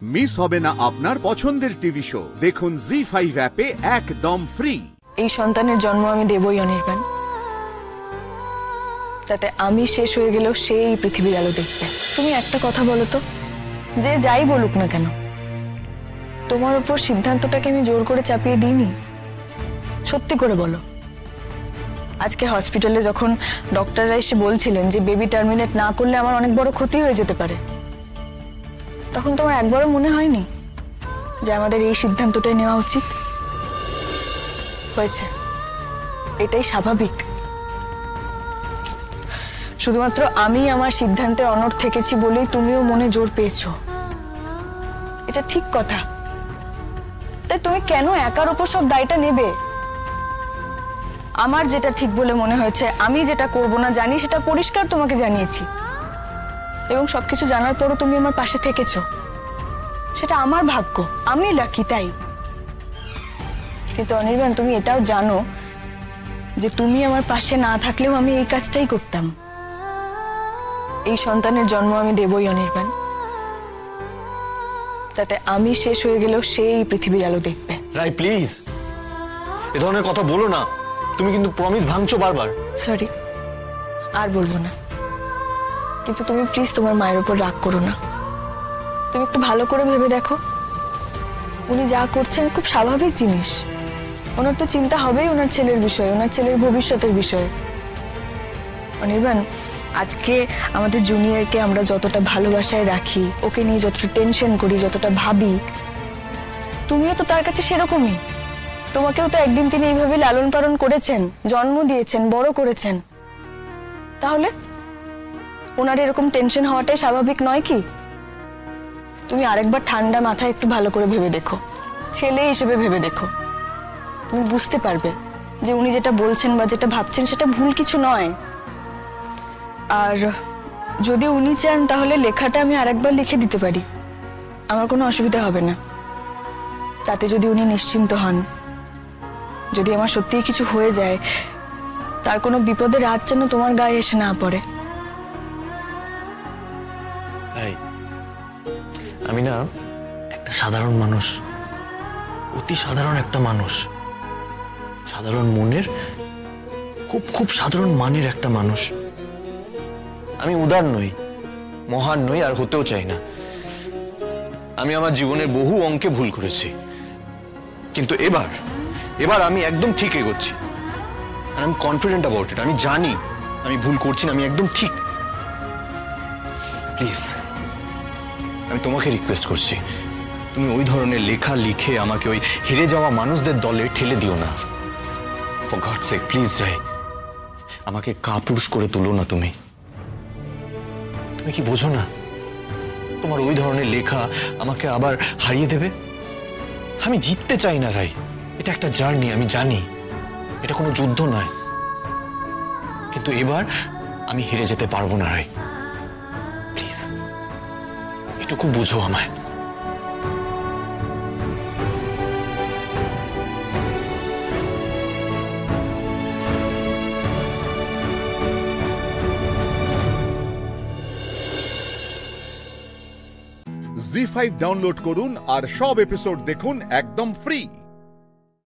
Miss হবে না আপনার পছন্দের টিভি শো। দেখুন জি5 অ্যাপে একদম ফ্রি। এই সন্তানের জন্ম আমি দেবই অনির্বাণ, তাতে আমি শেষ হয়ে গেলেও সে এই পৃথিবীর আলো দেখবে। তুমি একটা কথা বলো তো, যে যাই বলুক না কেন, তোমার উপর সিদ্ধান্তটাকে আমি জোর করে চাপিয়ে দিইনি। সত্যি করে বলো। আজকে হসপিটালে যখন ডক্টররা এসে বলছিলেন যে বেবি টার্মিনেট না করলে আমার অনেক বড় ক্ষতি হয়ে যেতে পারে, তখন তোমার একবারও মনে হয়নি যে আমাদের এই সিদ্ধান্তটাই নেওয়া উচিত? হয়েছে, এটাই স্বাভাবিক। শুধুমাত্র আমি আমার সিদ্ধান্তে অনড় থেকেছি বলেই তুমিও মনে জোর পেয়েছো, এটা ঠিক কথা। তাই তুমি কেন একার উপর সব দায়টা নেবে? আমার যেটা ঠিক বলে মনে হয়েছে, আমি যেটা করব না জানি, সেটা পরিষ্কার তোমাকে জানিয়েছি, এবং সবকিছু জানার পরও তুমি আমার পাশে থেকেছো। সেটা আমার ভাগ্য, আমি লাকি তাই। কিন্তু অনির্বাণ, তুমি এটাও জানো যে তুমি আমার পাশে না থাকলেও আমি এই কাজটাই করতাম। এই সন্তানের জন্ম আমি দেবই অনির্বাণ, তাতে আমি শেষ হয়ে গেলেও সে এই পৃথিবীর আলো দেখবে। রাই, প্লিজ এ ধরনের কথা বলো না। তুমি কিন্তু প্রমিস ভাঙছো বারবার। সরি, আর বলবো না। কিন্তু তুমি প্লিজ তোমার মায়ের উপর রাগ করো না। তুমি একটু ভালো করে ভেবে দেখো, উনি যা করছেন খুব স্বাভাবিক জিনিস। ওনার তো চিন্তা হবেই ওনার ছেলের বিষয়ে, ওনার ছেলের ভবিষ্যতের বিষয়ে। অনির্বাণ, আজকে আমাদের জুনিয়রকে আমরা যতটা ভালোবাসায় রাখি, ওকে নিয়ে যতটা টেনশন করি, যতটা ভাবি, তুমিও তো তার কাছে সেরকমই। তোমাকেও তো একদিন তিনি এইভাবে লালন পালন করেছেন, জন্ম দিয়েছেন, বড় করেছেন। তাহলে ওনার এরকম টেনশন হওয়াটাই স্বাভাবিক নয় কি? তুমি আরেকবার ঠান্ডা মাথায় একটু ভালো করে ভেবে দেখো, ছেলে হিসেবে ভেবে দেখো। তুমি বুঝতে পারবে যে উনি যেটা বলছেন বা যেটা ভাবছেন সেটা ভুল কিছু নয়। আর যদি উনি চান তাহলে লেখাটা আমি আরেকবার লিখে দিতে পারি, আমার কোনো অসুবিধা হবে না। তাতে যদি উনি নিশ্চিন্ত হন, যদি আমার সত্যিই কিছু হয়ে যায়, তার কোনো বিপদের রাত যেন তোমার গায়ে এসে না পড়ে। আমি না একটা সাধারণ মানুষ, অতি সাধারণ একটা মানুষ, সাধারণ মনের, খুব খুব সাধারণ মানের একটা মানুষ। আমি উদার নই, মহান নই, আর হতেও চাই না। আমি আমার জীবনের বহু অঙ্কে ভুল করেছি, কিন্তু এবার আমি একদম ঠিক এগোচ্ছি। আর আমি কনফিডেন্ট অ্যাবাউট ইট। আমি জানি আমি ভুল করছি না, আমি একদম ঠিক। প্লিজ, আমি তোমাকে রিকোয়েস্ট করছি, তুমি ওই ধরনের লেখা লিখে আমাকে ওই হেরে যাওয়া মানুষদের দলে ঠেলে দিও না। ফর গড সেক, প্লিজ রাই, আমাকে কাপুরুষ করে তুলো না। তুমি কি বোঝো না? তোমার ওই ধরনের লেখা আমাকে আবার হারিয়ে দেবে। আমি জিততে চাই না রাই, এটা একটা জার্নি, আমি জানি এটা কোনো যুদ্ধ নয়। কিন্তু এবার আমি হেরে যেতে পারবো না রাই, প্লিজ এটুকু বুঝো আমায়। জি5 ডাউনলোড করুন আর সব এপিসোড দেখুন একদম ফ্রি।